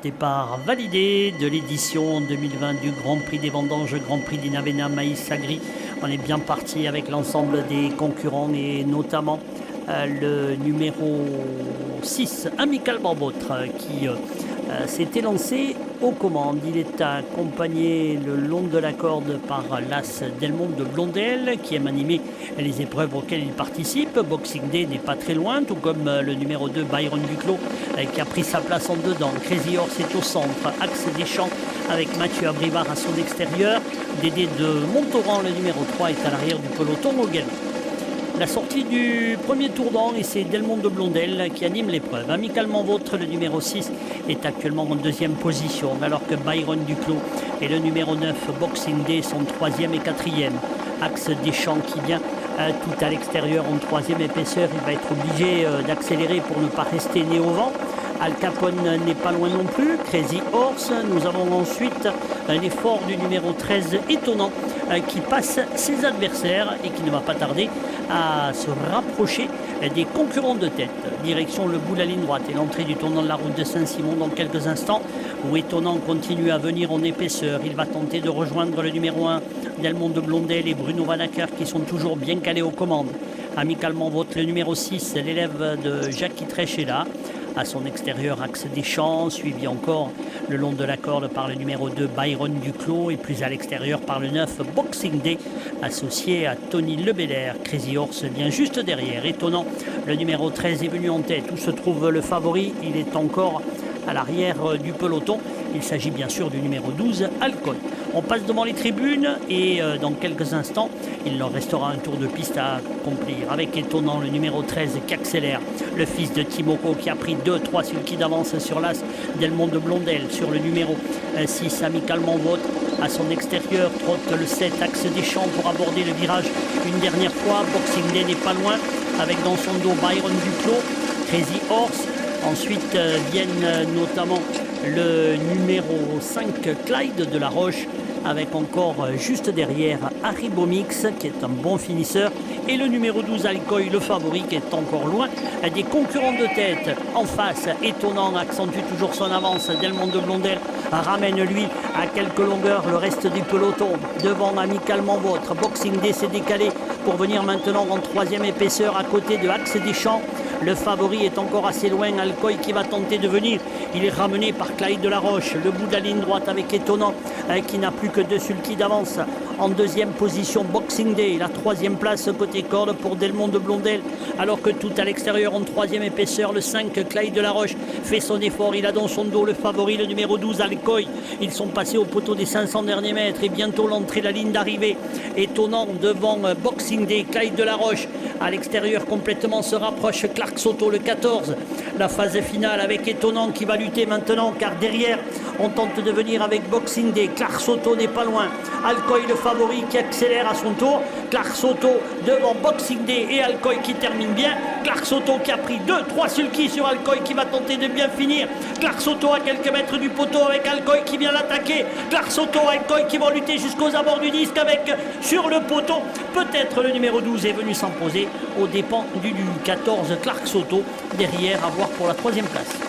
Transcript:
Départ validé de l'édition 2020 du Grand Prix des Vendanges, Grand Prix d'Inavena Maïs Agri. On est bien parti avec l'ensemble des concurrents et notamment le numéro 6, Amical Barbotre, qui s'était lancé aux commandes. Il est accompagné le long de la corde par l'As Delmont de Blondel, qui aime animer les épreuves auxquelles il participe. Boxing Day n'est pas très loin, tout comme le numéro 2, Byron Duclos, qui a pris sa place en dedans. Crazy Horse est au centre, Axe des Champs avec Mathieu Abrivard à son extérieur. Dédé de Montauran, le numéro 3, est à l'arrière du peloton au galop. La sortie du premier tour d'an, et c'est Delmont de Blondel qui anime l'épreuve. Amicalement Vôtre, le numéro 6, est actuellement en deuxième position, alors que Byron Duclos et le numéro 9, Boxing Day, sont troisième et quatrième. Axe des Champs qui vient tout à l'extérieur en troisième épaisseur. Il va être obligé d'accélérer pour ne pas rester né au vent. Al Capone n'est pas loin non plus. Crazy Horse. Nous avons ensuite l'effort du numéro 13, Étonnant, qui passe ses adversaires et qui ne va pas tarder à se rapprocher des concurrents de tête. Direction le bout de la ligne droite et l'entrée du tournant de la route de Saint-Simon dans quelques instants, où Étonnant continue à venir en épaisseur. Il va tenter de rejoindre le numéro 1, Delmont de Blondel et Bruno Vanacker, qui sont toujours bien calés aux commandes. Amicalement Vôtre, le numéro 6, l'élève de Jacques Trèche est là. À son extérieur, Axe des Champs, suivi encore le long de la corde par le numéro 2, Byron Duclos, et plus à l'extérieur par le 9, Boxing Day, associé à Tony Lebelair. Crazy Horse vient juste derrière. Étonnant, le numéro 13 est venu en tête. Où se trouve le favori? Il est encore à l'arrière du peloton. Il s'agit bien sûr du numéro 12, Alcool. On passe devant les tribunes et dans quelques instants, il leur restera un tour de piste à accomplir. Avec Étonnant, le numéro 13 qui accélère. Le fils de Timoko qui a pris 2-3 sulky d'avance sur l'As Delmont de Blondel. Sur le numéro 6, Amicalement Vôtre. À son extérieur, trotte le 7, Axe des Champs pour aborder le virage une dernière fois. Boxing Day n'est pas loin, avec dans son dos Byron Duclos, Crazy Horse. Ensuite viennent notamment le numéro 5, Clyde de la Roche, avec encore juste derrière Haribomix, qui est un bon finisseur, et le numéro 12, Alcoy, le favori, qui est encore loin des concurrents de tête. En face, Étonnant accentue toujours son avance. Delmont de Blondel ramène lui à quelques longueurs le reste du peloton. Devant, Amicalement Vôtre, Boxing Day s'est décalé pour venir maintenant en troisième épaisseur à côté de Axe des Champs. Le favori est encore assez loin, Alcoy qui va tenter de venir. Il est ramené par Clyde de la Roche, le bout de la ligne droite avec Étonnant, qui n'a plus que 2 sulky d'avance. En deuxième position, Boxing Day, la troisième place côté corde pour Delmont de Blondel, alors que tout à l'extérieur en troisième épaisseur, le 5, Clyde de la Roche, fait son effort. Il a dans son dos le favori, le numéro 12, Alcoy. Ils sont passés au poteau des 500 derniers mètres et bientôt l'entrée de la ligne d'arrivée. Étonnant devant Boxing Day, Clyde de la Roche. À l'extérieur complètement se rapproche Clark Soto, le 14. La phase finale avec Étonnant qui va lutter maintenant, car derrière on tente de venir avec Boxing Day. Clark Soto n'est pas loin. Alcoy le favori qui accélère à son tour. Clark Soto devant Boxing Day et Alcoy qui termine bien. Clark Soto qui a pris 2-3 sulky sur Alcoy qui va tenter de bien finir. Clark Soto à quelques mètres du poteau avec Alcoy qui vient l'attaquer. Clark Soto et Alcoy qui vont lutter jusqu'aux abords du disque avec sur le poteau. Peut-être le numéro 12 est venu s'imposer aux dépens du 14, Clark Soto, derrière à voir pour la troisième place.